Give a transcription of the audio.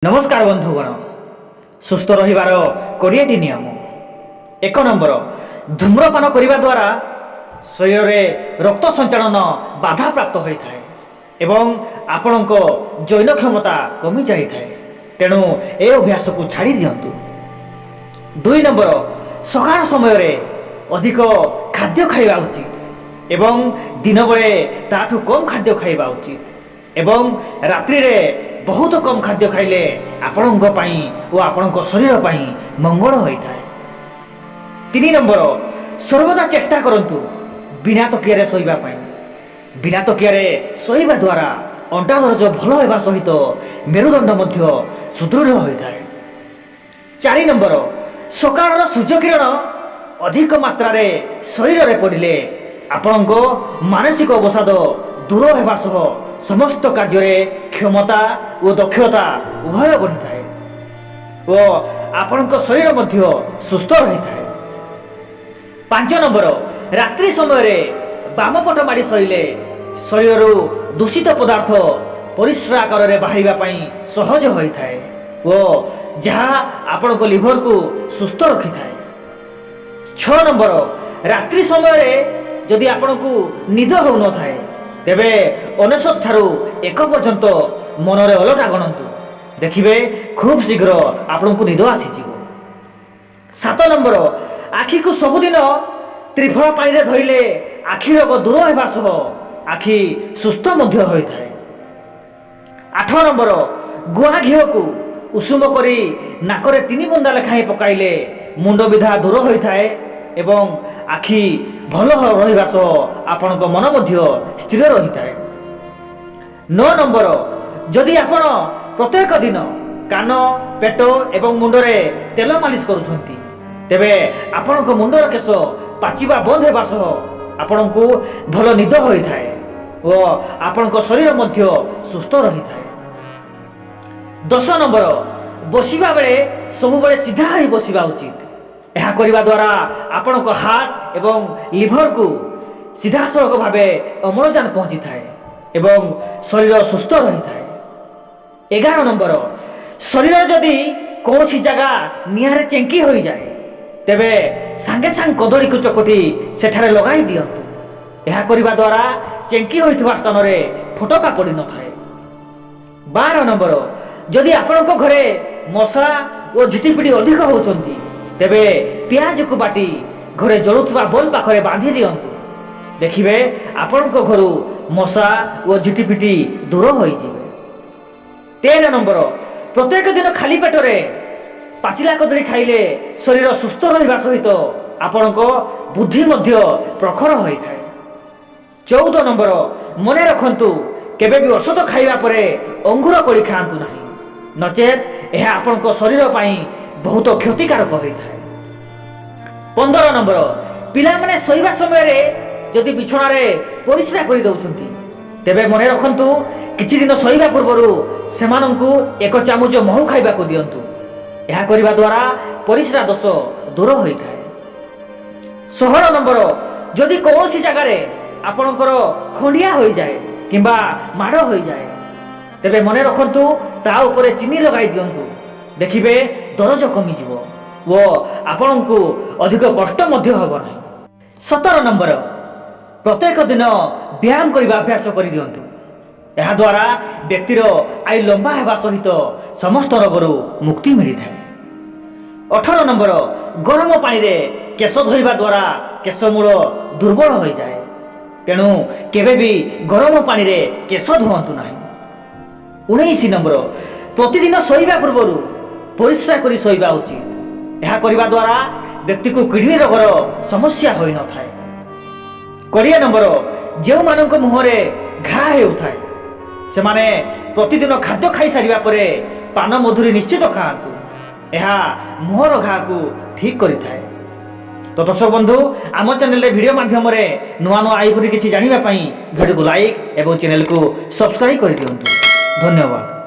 नमस्कार बंधुगण सुस्थ रहिबार 20टी नियम। 1 नंबर धूम्रपान करने द्वारा शरीर में रक्त संचालन बाधा प्राप्त होता है एवं आपण जैन क्षमता कमी जाए तेणु ए अभ्यास को छाड़ी दिंतु। 2 नंबर सकाळ समय रे अधिक खाद्य खाइबा उचित एवं दिन बेले ताठू कम खाद्य खाइबा उचित एवं रात्रि रे बहुत कम खाद्य खाइले आपण शरीर पाई मंगल होता है। 3 नंबर सर्वदा चेष्टा करंतु बिना तकिया शोइबा पाई। बिना तकिया शोइबा द्वारा अंटा दर्ज भल होगा सहित मेरुदंड मध्य सुदृढ़ होता है। 4 नंबर सकाळ सूर्य किरण अधिक मात्रा रे शरीर रे पड़िले आपण मानसिक अवसाद दूर होगा सह समस्त कार्य क्षमता और दक्षता उभय बढ़ी थाए और आपण शरीर मध्य सुस्थ रही थाए। 5 नंबर रात्रि समय बाम पट माड़ी शोइले शरीर दूषित पदार्थ परिस्रा आकार बाहर सहज होता है और जहाँ आपण लिभर को सुस्थ रखी थाए। 6 नंबर रात्रि समय जदि आपण को निद हो न थाए तेबे 99 ठारू 1 पर्यंत मनरे अलटा गणंतु देखिबे खूब शीघ्र आपण को निद आसीजिवो। 7 नंबर आखि को सबुदिन त्रिफल पानी रे धोइले आखि रोग दूर होगा सह आखि सुस्थ मध्य होता है। 8 नंबर गुआ घी को उषुम करी नाकरे 3 बुंदा लेखाएं पकाइले मुंड विधा दूर होता है एवं आखि भल रहा सह आपण मन मध्य स्थिर रही है। 9 नंबर जदि आपण प्रत्येक दिन कान पेट एवं मुंडरे तेल मालिश करुछंती तेबे आपण मुंडर केश पाचिबा बंद होगा सह आपण को भल निद होता है और आपण शरीर मध्य सुस्थ रही है। 10 नंबर बसिबा बेले सब बेले सीधा ही बसिबा उचित। यह करने द्वारा आपण हार्ट एवं लिभर को सीधा सड़क भाव अम्लजान पहुँची थाए एवं शरीर सुस्थ रही थाए। 11 नंबर शरीर जदि कौन सी जगह निआरे चेंकी हो जाए तेबे सांगे सांग कदड़ी को चकटी सेठारे लगाई दियंतु। यह करने द्वारा चेंकी होइथिबा स्थान रे फटका पड़ी न थाए। 12 नंबर जदि आपण घरे मशा और झिटिपिटी अधिक होचंती तेबे प्याज को बाटी घरे जलुवा बल्ब पाखरे बांधी दियंतु देखिबे आपण घर मशा और झिटिपिटी दूर हो जिवे। 13 नंबर प्रत्येक दिन खाली पेटरे पाचिला कदली खाइले शरीर सुस्थ रहिबा सहित आपण बुद्धि मध्य प्रखर होइथाय। 14 नंबर मने रखंतु केबे भी औषध खाइबा परे अंगूर कोड़ी खांतु नाही नचेत यह आपण शरीर पाई बहुत क्षतिकारक होता है। 15 नंबर पिला माने सोइबा समय रे जदि बिछना रे परिस्रा करि दउछंती तेबे मने रखंतु किछि दिन सोइबा पूर्वरु सेमानंकु 1 चामच महू खाइबा को दियंतु। यह करबा द्वारा परिस्रा दोष दूर होता है। 16 नंबर जदि कौनसी जगह रे आपणकर खंडिया हो जाए किंबा माड़ हो जाए तेबे मने रखंतु ता ऊपर चीनी लगाई दियंतु देखिबे दरज कमिजिवो वो आपण को अधिक कष्ट मध्य हब नहीं। 17 नंबर प्रत्येक दिन व्यायाम करने अभ्यास कर दियंतु। यह द्वारा व्यक्तिर आयु लंबा होगा सहित समस्त रोगरू मुक्ति मिली थाए। 18 नंबर गरम पानी रे केश धोइबा द्वारा केशमूल दुर्बल हो जाए तेणु केबे भी गरम पानी रे केश धोवंतु नाही। 19 नंबर प्रतिदिन शोइबा पूर्वरु परिस्रा करी शोइबा उचित। यह करने द्वारा व्यक्ति को किडनी रोगर समस्या हो न थाए। 20 नंबर जो मानक मुहरे घा होता से माने प्रतिदिन खाद्य खाई सारिबा परे पान मधुरी निश्चित खाआंतु। यह मुहर घा को ठीक करि थाए। तो दर्शक बंधु आम चैनल वीडियो माध्यम नुआ नुआ आई किसी जानिबा पई वीडियो को लाइक एवं चैनल को सब्सक्राइब कर दियंतु। धन्यवाद।